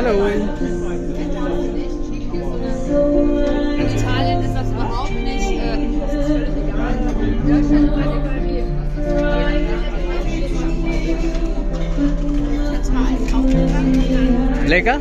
Hallo. In Italien ist das überhaupt nicht, das ist völlig egal. In Deutschland ist das egal wie. Jetzt mal einkaufen. Lecker?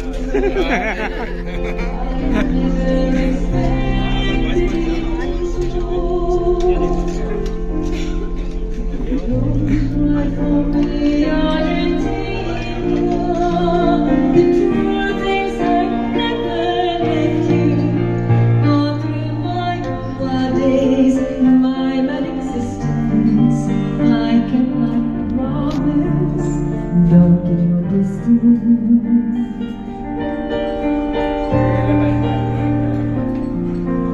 Don't give your distance.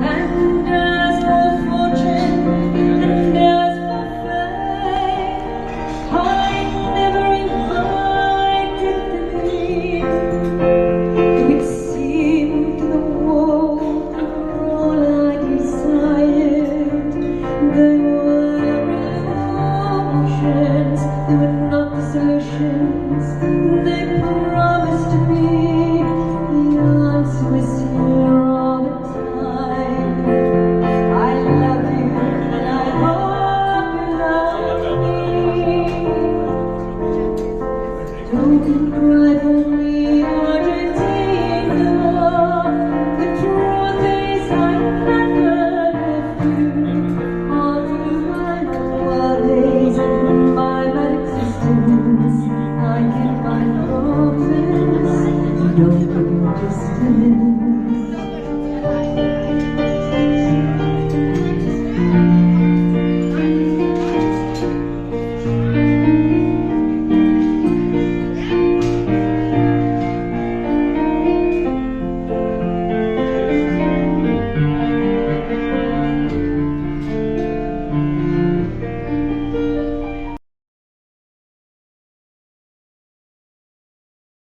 And as for fortune, and as for fame, I never invited them in. It seemed the world were all I desired. They were illusions, they were not the solutions. They promised me the answer was here all the time. I love you and I hope you love me. Don't cry for me, Argentina. The truth is I never left you. All through my wild days and my bad existence, I keep my promise. Don't give your distance.